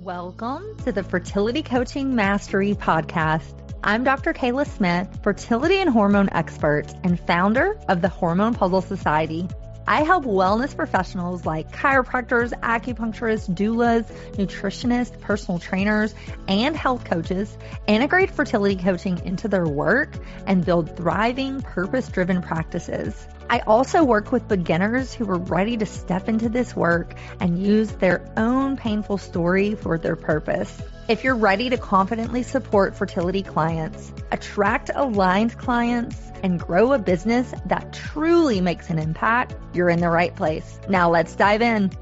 Welcome to the Fertility Coaching Mastery Podcast. I'm Dr. Kela Smith, fertility and hormone expert and founder of the Hormone Puzzle Society. I help wellness professionals like chiropractors, acupuncturists, doulas, nutritionists, personal trainers, and health coaches integrate fertility coaching into their work and build thriving, purpose-driven practices. I also work with beginners who are ready to step into this work and use their own painful story for their purpose. If you're ready to confidently support fertility clients, attract aligned clients, and grow a business that truly makes an impact, you're in the right place. Now let's dive in.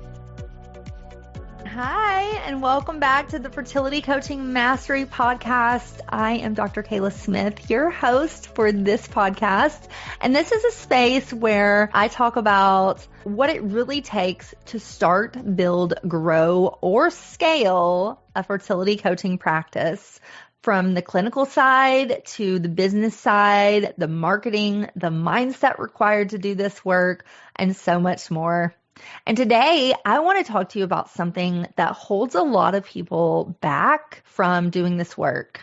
Hi, and welcome back to the Fertility Coaching Mastery Podcast. I am Dr. Kela Smith, your host for this podcast. And this is a space where I talk about what it really takes to start, build, grow, or scale a fertility coaching practice. From the clinical side to the business side, the marketing, the mindset required to do this work, and so much more. And today, I want to talk to you about something that holds a lot of people back from doing this work.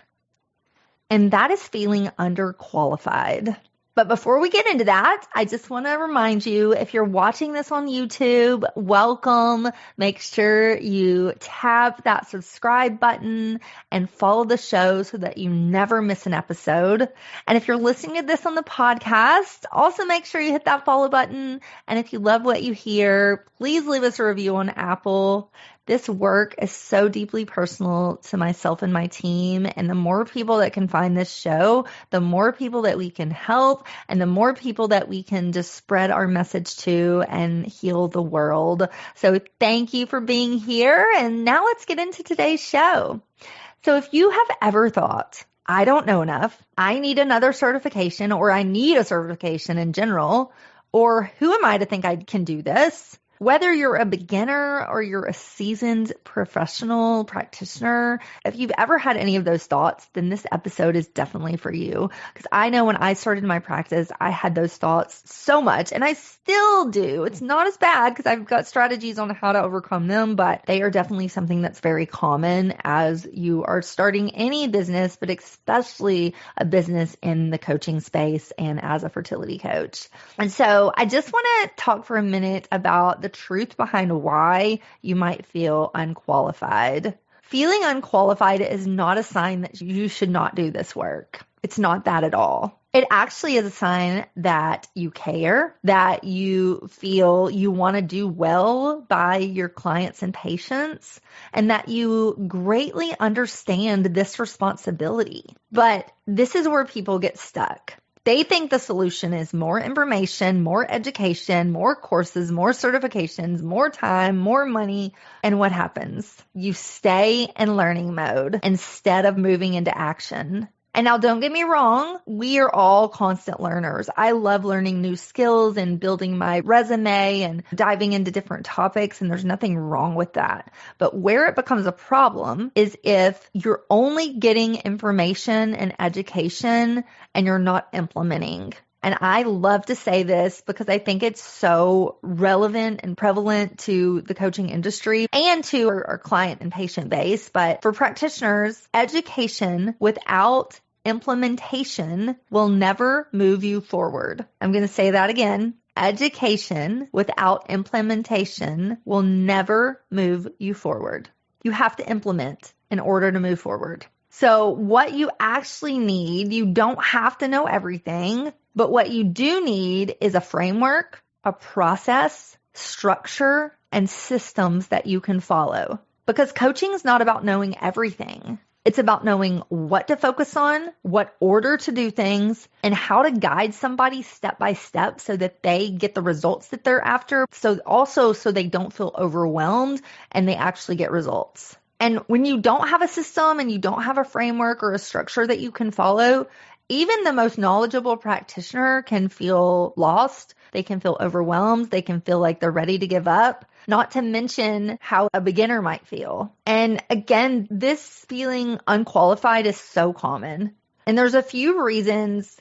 And that is feeling underqualified. But before we get into that, I just want to remind you, if you're watching this on YouTube, welcome. Make sure you tap that subscribe button and follow the show so that you never miss an episode. And if you're listening to this on the podcast, also make sure you hit that follow button. And if you love what you hear, please leave us a review on Apple. This work is so deeply personal to myself and my team. And the more people that can find this show, the more people that we can help and the more people that we can just spread our message to and heal the world. So thank you for being here. And now let's get into today's show. So if you have ever thought, I don't know enough, I need another certification, or I need a certification in general, or who am I to think I can do this? Whether you're a beginner or you're a seasoned professional practitioner, if you've ever had any of those thoughts, then this episode is definitely for you. Because I know when I started my practice, I had those thoughts so much, and I still do. It's not as bad because I've got strategies on how to overcome them, but they are definitely something that's very common as you are starting any business, but especially a business in the coaching space and as a fertility coach. And so I just want to talk for a minute about the truth behind why you might feel unqualified. Feeling unqualified is not a sign that you should not do this work. It's not that at all. It actually is a sign that you care, that you feel you want to do well by your clients and patients, and that you greatly understand this responsibility. But this is where people get stuck. They think the solution is more information, more education, more courses, more certifications, more time, more money. And what happens? You stay in learning mode instead of moving into action. And now don't get me wrong, we are all constant learners. I love learning new skills and building my resume and diving into different topics, and there's nothing wrong with that. But where it becomes a problem is if you're only getting information and education and you're not implementing. And I love to say this because I think it's so relevant and prevalent to the coaching industry and to our client and patient base. But for practitioners, education without implementation will never move you forward. I'm going to say that again. Education without implementation will never move you forward. You have to implement in order to move forward. So what you actually need, you don't have to know everything, but what you do need is a framework, a process, structure, and systems that you can follow. Because coaching is not about knowing everything. It's about knowing what to focus on, what order to do things, and how to guide somebody step by step so that they get the results that they're after. So they don't feel overwhelmed and they actually get results. And when you don't have a system and you don't have a framework or a structure that you can follow, even the most knowledgeable practitioner can feel lost. They can feel overwhelmed. They can feel like they're ready to give up, not to mention how a beginner might feel. And again, this feeling unqualified is so common. And there's a few reasons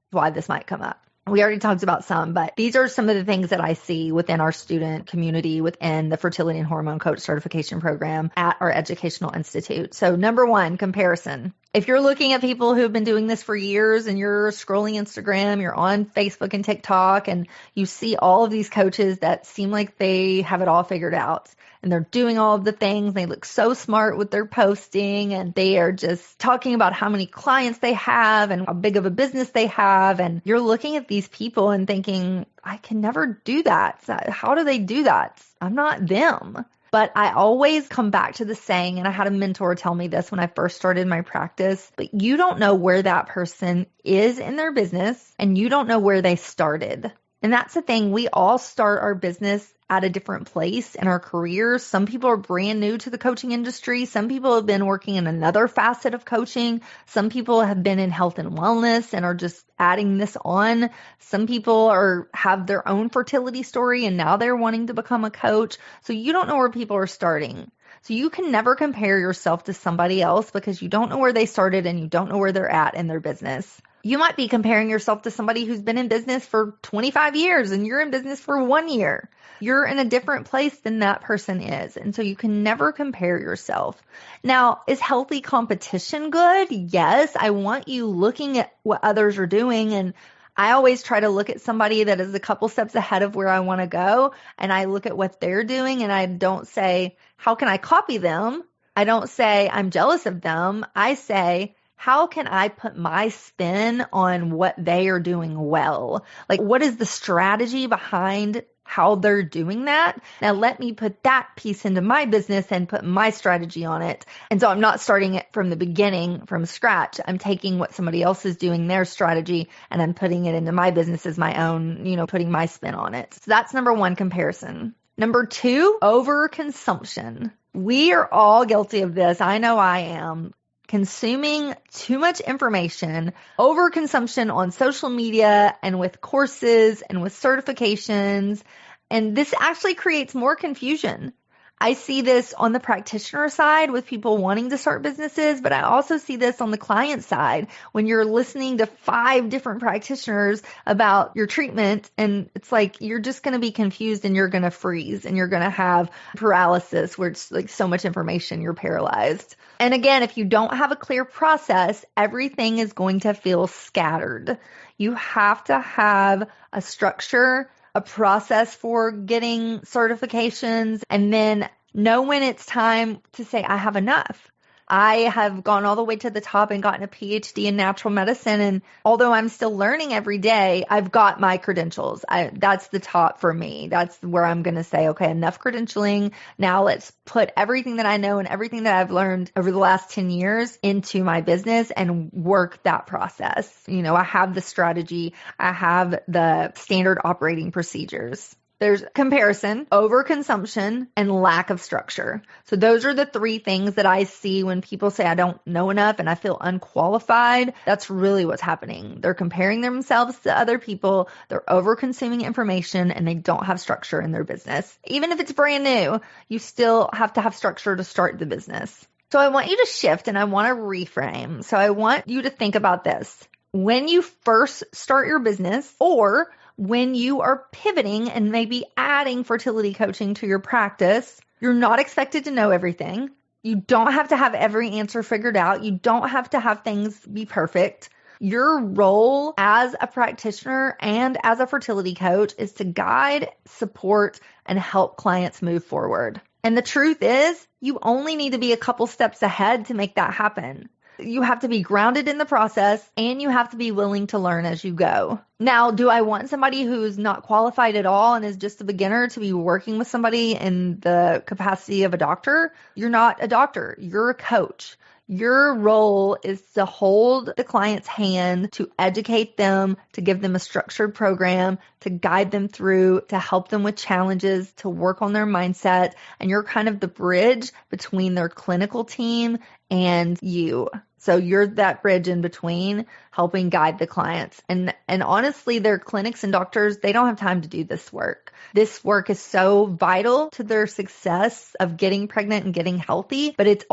why this might come up. We already talked about some, but these are some of the things that I see within our student community, within the Fertility and Hormone Coach Certification Program at our educational institute. So number one, comparison. If you're looking at people who've been doing this for years and you're scrolling Instagram, you're on Facebook and TikTok, and you see all of these coaches that seem like they have it all figured out and they're doing all of the things. They look so smart with their posting and they are just talking about how many clients they have and how big of a business they have. And you're looking at these people and thinking, I can never do that. How do they do that? I'm not them. But I always come back to the saying, and I had a mentor tell me this when I first started my practice, but you don't know where that person is in their business and you don't know where they started. And that's the thing. We all start our business at a different place in our careers. Some people are brand new to the coaching industry. Some people have been working in another facet of coaching. Some people have been in health and wellness and are just adding this on. Some people have their own fertility story and now they're wanting to become a coach. So you don't know where people are starting. So you can never compare yourself to somebody else because you don't know where they started and you don't know where they're at in their business. You might be comparing yourself to somebody who's been in business for 25 years and you're in business for 1 year. You're in a different place than that person is. And so you can never compare yourself. Now, is healthy competition good? Yes. I want you looking at what others are doing. And I always try to look at somebody that is a couple steps ahead of where I want to go. And I look at what they're doing and I don't say, how can I copy them? I don't say I'm jealous of them. I say, how can I put my spin on what they are doing well? Like, what is the strategy behind how they're doing that? Now, let me put that piece into my business and put my strategy on it. And so I'm not starting it from the beginning, from scratch. I'm taking what somebody else is doing, their strategy, and I'm putting it into my business as my own, putting my spin on it. So that's number one, comparison. Number two, overconsumption. We are all guilty of this. I know I am. Consuming too much information, overconsumption on social media and with courses and with certifications. And this actually creates more confusion. I see this on the practitioner side with people wanting to start businesses, but I also see this on the client side when you're listening to 5 different practitioners about your treatment. And it's like, you're just going to be confused and you're going to freeze and you're going to have paralysis where it's like so much information, you're paralyzed. And again, if you don't have a clear process, everything is going to feel scattered. You have to have a structure, a process for getting certifications, and then know when it's time to say, I have enough. I have gone all the way to the top and gotten a PhD in natural medicine. And although I'm still learning every day, I've got my credentials. That's the top for me. That's where I'm going to say, okay, enough credentialing. Now let's put everything that I know and everything that I've learned over the last 10 years into my business and work that process. I have the strategy. I have the standard operating procedures. There's comparison, overconsumption, and lack of structure. So those are the 3 things that I see when people say, I don't know enough and I feel unqualified. That's really what's happening. They're comparing themselves to other people. They're overconsuming information and they don't have structure in their business. Even if it's brand new, you still have to have structure to start the business. So I want you to shift and I want to reframe. So I want you to think about this. When you first start your business, or when you are pivoting and maybe adding fertility coaching to your practice, you're not expected to know everything. You don't have to have every answer figured out. You don't have to have things be perfect. Your role as a practitioner and as a fertility coach is to guide, support, and help clients move forward. And the truth is, you only need to be a couple steps ahead to make that happen. You have to be grounded in the process and you have to be willing to learn as you go. Now, do I want somebody who's not qualified at all and is just a beginner to be working with somebody in the capacity of a doctor? You're not a doctor. You're a coach. Your role is to hold the client's hand, to educate them, to give them a structured program, to guide them through, to help them with challenges, to work on their mindset. And you're kind of the bridge between their clinical team and you. So you're that bridge in between, helping guide the clients. And honestly, their clinics and doctors, they don't have time to do this work. This work is so vital to their success of getting pregnant and getting healthy, but it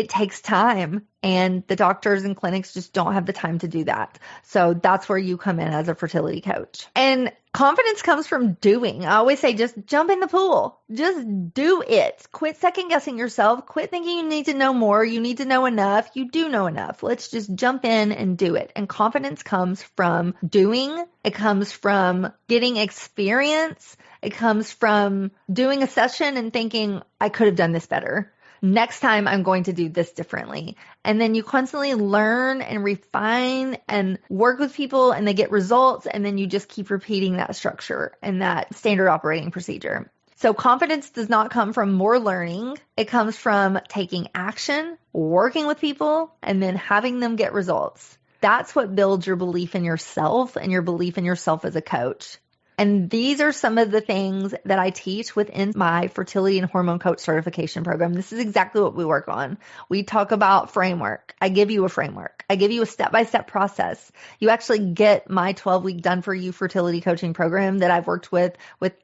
takes time. And the doctors and clinics just don't have the time to do that. So that's where you come in as a fertility coach. And confidence comes from doing. I always say, just jump in the pool. Just do it. Quit second guessing yourself. Quit thinking you need to know more. You need to know enough. You do know enough. Let's just jump in and do it. And confidence comes from doing. It comes from getting experience. It comes from doing a session and thinking, I could have done this better. Next time I'm going to do this differently. And then you constantly learn and refine and work with people and they get results. And then you just keep repeating that structure and that standard operating procedure. So confidence does not come from more learning. It comes from taking action, working with people, and then having them get results. That's what builds your belief in yourself and your belief in yourself as a coach. And these are some of the things that I teach within my fertility and hormone coach certification program. This is exactly what we work on. We talk about framework. I give you a framework. I give you a step-by-step process. You actually get my 12-week done for you fertility coaching program that I've worked with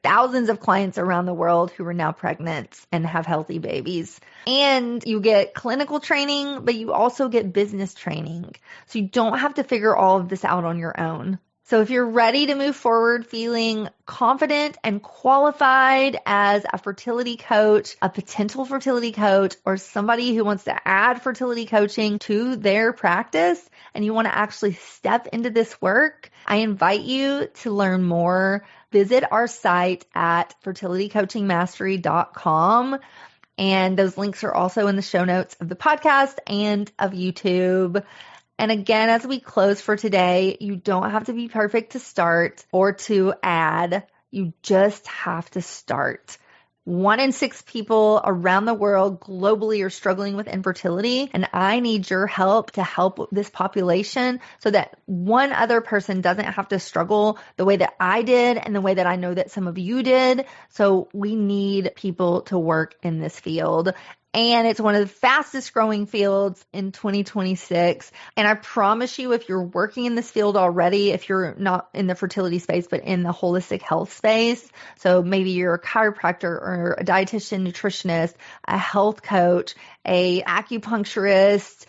thousands of clients around the world who are now pregnant and have healthy babies. And you get clinical training, but you also get business training. So you don't have to figure all of this out on your own. So if you're ready to move forward feeling confident and qualified as a fertility coach, a potential fertility coach, or somebody who wants to add fertility coaching to their practice, and you want to actually step into this work, I invite you to learn more. Visit our site at fertilitycoachingmastery.com. And those links are also in the show notes of the podcast and of YouTube. And again, as we close for today, you don't have to be perfect to start or to add. You just have to start. 1 in 6 people around the world globally are struggling with infertility, and I need your help to help this population so that one other person doesn't have to struggle the way that I did and the way that I know that some of you did. So we need people to work in this field. And it's one of the fastest growing fields in 2026. And I promise you, if you're working in this field already, if you're not in the fertility space, but in the holistic health space, so maybe you're a chiropractor or a dietitian, nutritionist, a health coach, a acupuncturist,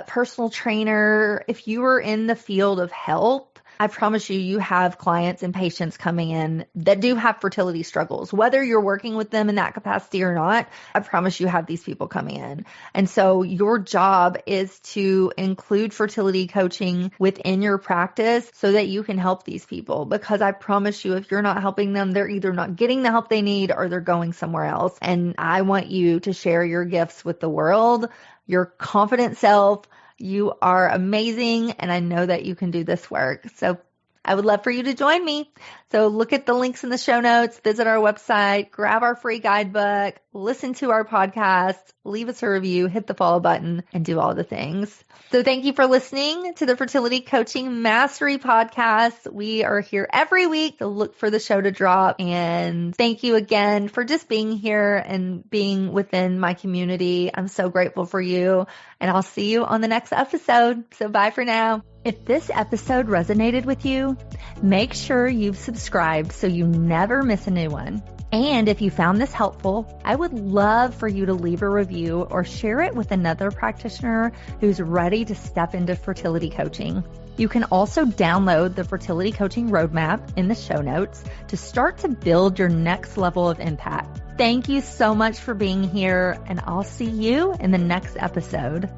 personal trainer, if you are in the field of health, I promise you, you have clients and patients coming in that do have fertility struggles. Whether you're working with them in that capacity or not, I promise you have these people coming in. And so your job is to include fertility coaching within your practice so that you can help these people. Because I promise you, if you're not helping them, they're either not getting the help they need or they're going somewhere else. And I want you to share your gifts with the world, your confident self. You are amazing, and I know that you can do this work. So I would love for you to join me. So look at the links in the show notes, visit our website, grab our free guidebook, listen to our podcast, leave us a review, hit the follow button, and do all the things. So thank you for listening to the Fertility Coaching Mastery Podcast. We are here every week to look for the show to drop. And thank you again for just being here and being within my community. I'm so grateful for you. And I'll see you on the next episode. So bye for now. If this episode resonated with you, make sure you've subscribed so you never miss a new one. And if you found this helpful, I would love for you to leave a review or share it with another practitioner who's ready to step into fertility coaching. You can also download the Fertility Coaching Roadmap in the show notes to start to build your next level of impact. Thank you so much for being here, and I'll see you in the next episode.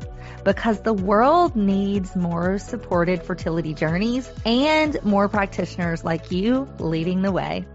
Because the world needs more supported fertility journeys and more practitioners like you leading the way.